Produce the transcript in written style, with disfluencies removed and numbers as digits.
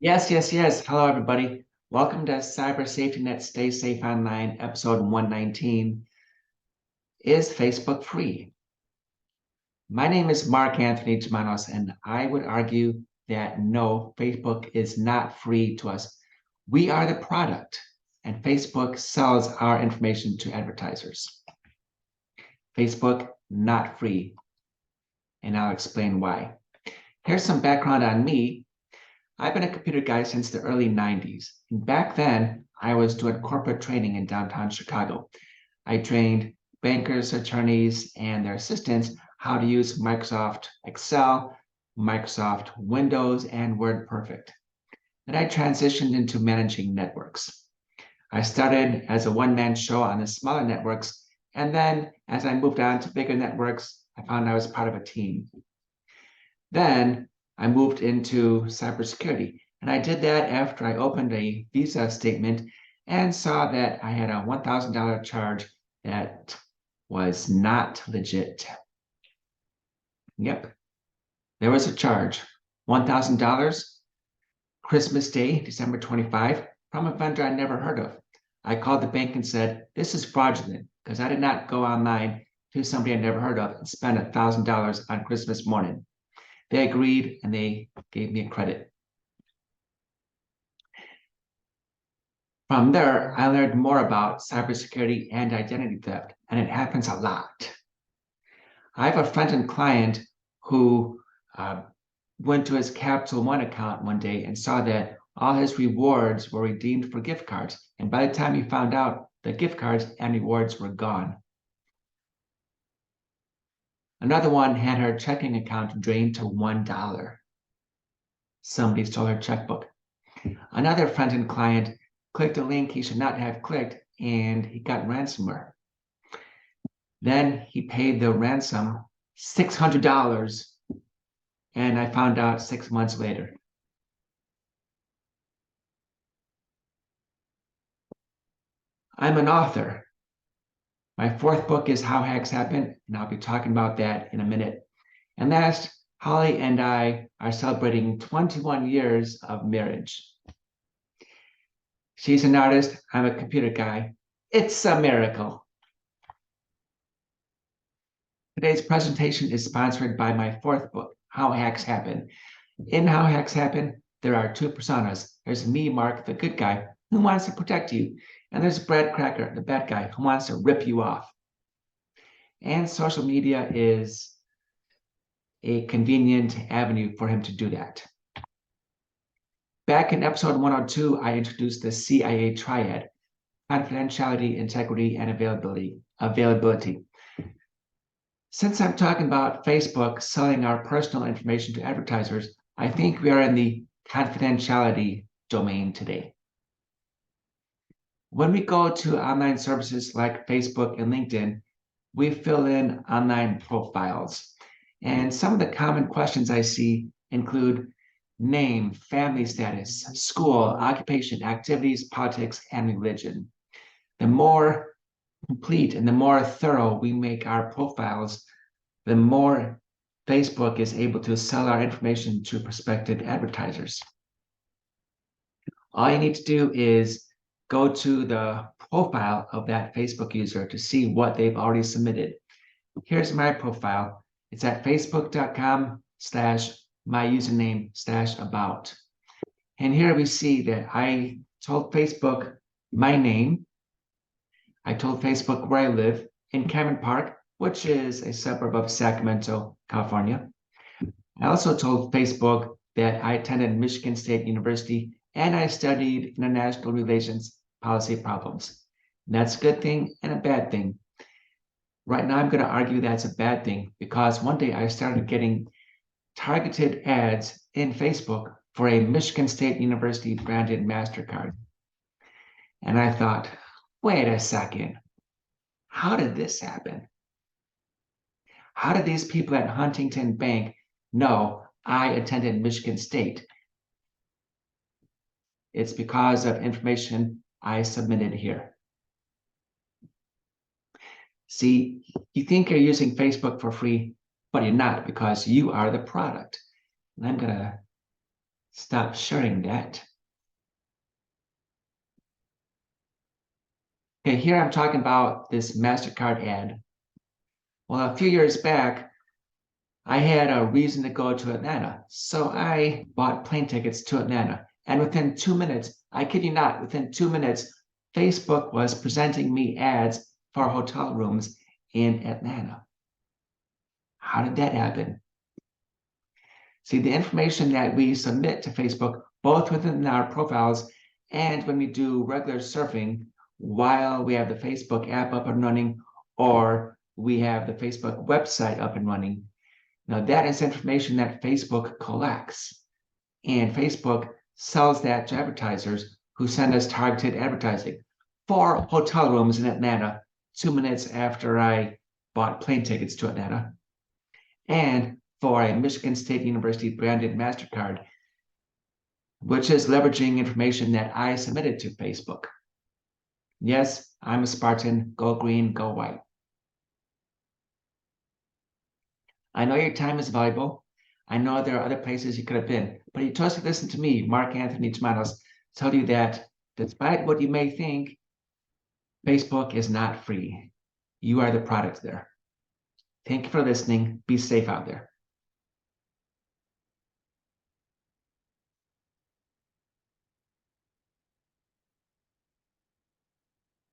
Yes, yes, yes. Hello, everybody. Welcome to Cyber Safety Net Stay Safe Online, episode 119. Is Facebook free? My name is Mark Anthony Germanos, and I would argue that no, Facebook is not free to us. We are the product, and Facebook sells our information to advertisers. Facebook, not free, and I'll explain why. Here's some background on me. I've been a computer guy since the early 90s. And back then, I was doing corporate training in downtown Chicago. I trained bankers, attorneys, and their assistants how to use Microsoft Excel, Microsoft Windows, and WordPerfect. Then I transitioned into managing networks. I started as a one-man show on the smaller networks, and then as I moved on to bigger networks, I found I was part of a team. Then I moved into cybersecurity. And I did that after I opened a Visa statement and saw that I had a $1,000 charge that was not legit. Yep, there was a charge. $1,000, Christmas Day, December 25, from a vendor I never heard of. I called the bank and said, this is fraudulent because I did not go online to somebody I never heard of and spend $1,000 on Christmas morning. They agreed and they gave me a credit. From there, I learned more about cybersecurity and identity theft, and it happens a lot. I have a friend and client who went to his Capital One account one day and saw that all his rewards were redeemed for gift cards. And by the time he found out, the gift cards and rewards were gone. Another one had her checking account drained to $1. Somebody stole her checkbook. Another friend and client clicked a link he should not have clicked, and he got ransomware. Then he paid the ransom $600, and I found out 6 months later. I'm an author. My fourth book is How Hacks Happen, and I'll be talking about that in a minute. And last, Holly and I are celebrating 21 years of marriage. She's an artist, I'm a computer guy. It's a miracle. Today's presentation is sponsored by my fourth book, How Hacks Happen. In How Hacks Happen, there are two personas. There's me, Mark, the good guy, who wants to protect you. And there's Brad Cracker, the bad guy, who wants to rip you off. And social media is a convenient avenue for him to do that. Back in episode 102, I introduced the CIA Triad: confidentiality, integrity, and availability. Since I'm talking about Facebook selling our personal information to advertisers, I think we are in the confidentiality domain today. When we go to online services like Facebook and LinkedIn, we fill in online profiles. And some of the common questions I see include name, family status, school, occupation, activities, politics, and religion. The more complete and the more thorough we make our profiles, the more Facebook is able to sell our information to prospective advertisers. All you need to do is go to the profile of that Facebook user to see what they've already submitted. Here's my profile. It's at facebook.com/my username/about. And here we see that I told Facebook my name. I told Facebook where I live in Cameron Park, which is a suburb of Sacramento, California. I also told Facebook that I attended Michigan State University and I studied international relations policy problems. And that's a good thing and a bad thing. Right now, I'm going to argue that's a bad thing because one day I started getting targeted ads in Facebook for a Michigan State University branded Mastercard. And I thought, wait a second, how did this happen? How did these people at Huntington Bank know I attended Michigan State? It's because of information I submitted here. See, you think you're using Facebook for free, but you're not because you are the product. And I'm going to stop sharing that. Okay, here I'm talking about this Mastercard ad. Well, a few years back, I had a reason to go to Atlanta. So I bought plane tickets to Atlanta. And within 2 minutes, I kid you not, within 2 minutes, Facebook was presenting me ads for hotel rooms in Atlanta. How did that happen? See, the information that we submit to Facebook, both within our profiles and when we do regular surfing while we have the Facebook app up and running or we have the Facebook website up and running. Now, that is information that Facebook collects, and Facebook sells that to advertisers who send us targeted advertising for hotel rooms in Atlanta 2 minutes after I bought plane tickets to Atlanta, and for a Michigan State University branded Mastercard, which is leveraging information that I submitted to Facebook. Yes, I'm a Spartan. Go green, go white. I know your time is valuable. I know there are other places you could have been, but you chose to listen to me, Mark Anthony Germanos, tell you that despite what you may think, Facebook is not free. You are the product there. Thank you for listening. Be safe out there.